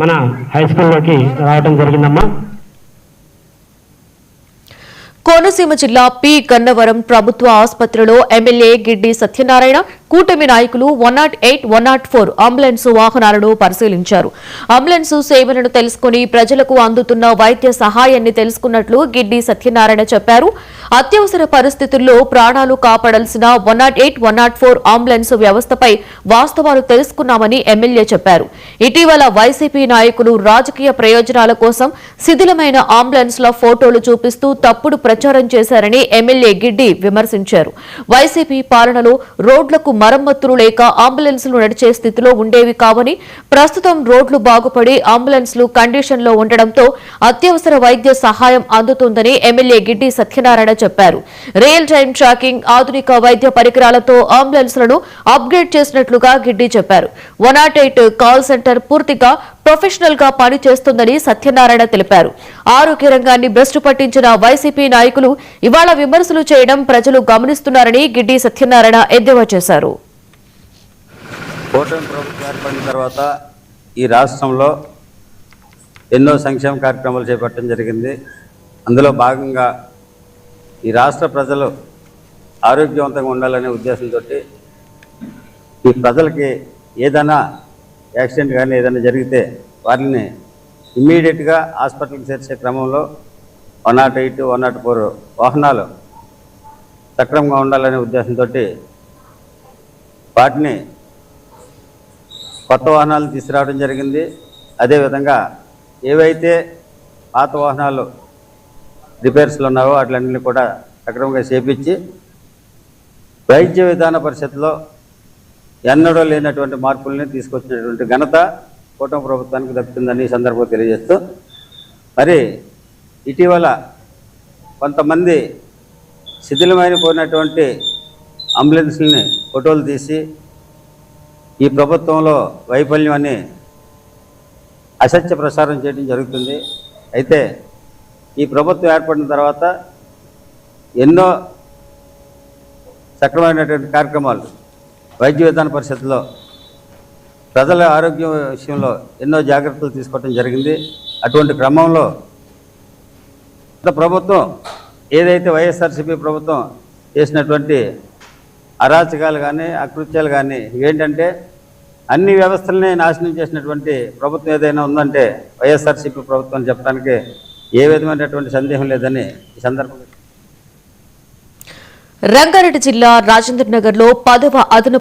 మన హై స్కూల్లోకి రావడం జరిగిందమ్మా. కోనసీమ జిల్లా పి గన్నవరం ప్రభుత్వ ఆసుపత్రిలో ఎమ్మెల్యే గిడ్డి సత్యనారాయణ కూటమి నాయకులు 108, 104 అంబులెన్స్ వాహనాలను పరిశీలించారు. అంబులెన్స్ సేవలను తెలుసుకుని ప్రజలకు అందుతున్న వైద్య సహాయాన్ని తెలుసుకున్నట్లు గిడ్డి సత్యనారాయణ చెప్పారు. అత్యవసర పరిస్థితుల్లో ప్రాణాలు కాపాడాల్సిన 108, 104 అంబులెన్స్ వ్యవస్థపై వాస్తవాలు తెలుసుకున్నామని ఎమ్మెల్యే చెప్పారు. ఇటీవల వైసీపీ నాయకులు రాజకీయ ప్రయోజనాల కోసం శిథిలమైన అంబులెన్స్ల ఫోటోలు చూపిస్తూ తప్పుడు ప్రచారం చేశారని ఎమ్మెల్యే గిడ్డి విమర్శించారు. వైసీపీ పాలనలో రోడ్లకు మరమ్మతులు లేక అంబులెన్స్లు నడిచే స్థితిలో ఉండేవి కావని, ప్రస్తుతం రోడ్లు బాగుపడి అంబులెన్స్లు కండిషన్లో ఉండడంతో అత్యవసర వైద్య సహాయం అందుతుందని ఎమ్మెల్యే గిడ్డి సత్యనారాయణ చెప్పారు. రియల్ టైం ట్రాకింగ్, ఆధునిక వైద్య పరికరాలతో అంబులెన్స్లను అప్గ్రేడ్ చేసినట్లుగా గిడ్డి చెప్పారు. 108 కాల్ సెంటర్ పూర్తిగా ప్రొఫెషనల్ గా పనిచేస్తుందని సత్యనారాయణ తెలిపారు. ఆరోగ్య రంగాన్ని భ్రష్టు పట్టించిన వైసీపీ నాయకులు ఇవాళ విమర్శలు చేయడం ప్రజలు గమనిస్తున్నారని గిడ్డి సత్యనారాయణ ఎద్దేవా చేశారు. కూటమి ప్రభుత్వం ఏర్పడిన తర్వాత ఈ రాష్ట్రంలో ఎన్నో సంక్షేమ కార్యక్రమాలు చేపట్టడం జరిగింది. అందులో భాగంగా ఈ రాష్ట్ర ప్రజలు ఆరోగ్యవంతంగా ఉండాలనే ఉద్దేశంతో ఈ ప్రజలకి ఏదైనా యాక్సిడెంట్ కానీ ఏదైనా జరిగితే వారిని ఇమ్మీడియట్గా హాస్పిటల్కి చేర్చే క్రమంలో 108, 104 వాహనాలు సక్రమంగా ఉండాలనే ఉద్దేశంతో వాటిని కొత్త వాహనాలు తీసుకురావడం జరిగింది. అదేవిధంగా ఏవైతే పాత వాహనాలు రిపేర్స్లో ఉన్నావో వాటిలన్నింటినీ కూడా సక్రమంగా చేపించి వైద్య విధాన పరిషత్లో ఎన్నడూ లేనటువంటి మార్పుల్ని తీసుకొచ్చినటువంటి ఘనత కూటమి ప్రభుత్వానికి దక్కుతుందని ఈ సందర్భంగా తెలియజేస్తూ, మరి ఇటీవల కొంతమంది శిథిలమైన పోయినటువంటి అంబులెన్స్లని ఫోటోలు తీసి ఈ ప్రభుత్వంలో వైఫల్యం అని అసత్య ప్రసారం చేయడం జరుగుతుంది. అయితే ఈ ప్రభుత్వం ఏర్పడిన తర్వాత ఎన్నో సక్రమైనటువంటి కార్యక్రమాలు వైద్య విధాన పరిషత్తులో ప్రజల ఆరోగ్యం విషయంలో ఎన్నో జాగ్రత్తలు తీసుకోవడం జరిగింది. అటువంటి క్రమంలో ప్రభుత్వం ఏదైతే వైఎస్ఆర్సీపీ ప్రభుత్వం చేసినటువంటి అరాచకాలు కానీ అకృత్యాలు కానీ ఏంటంటే అన్ని వ్యవస్థలనే నాశనం చేసినటువంటి ప్రభుత్వం ఏదైనా ఉందంటే వైఎస్ఆర్సీపీ ప్రభుత్వం చెప్పడానికి ఏ విధమైనటువంటి సందేహం లేదని ఈ సందర్భంగా రంగారెడ్డి జిల్లా రాజేంద్ర నగర్ లో 10వ అదనపు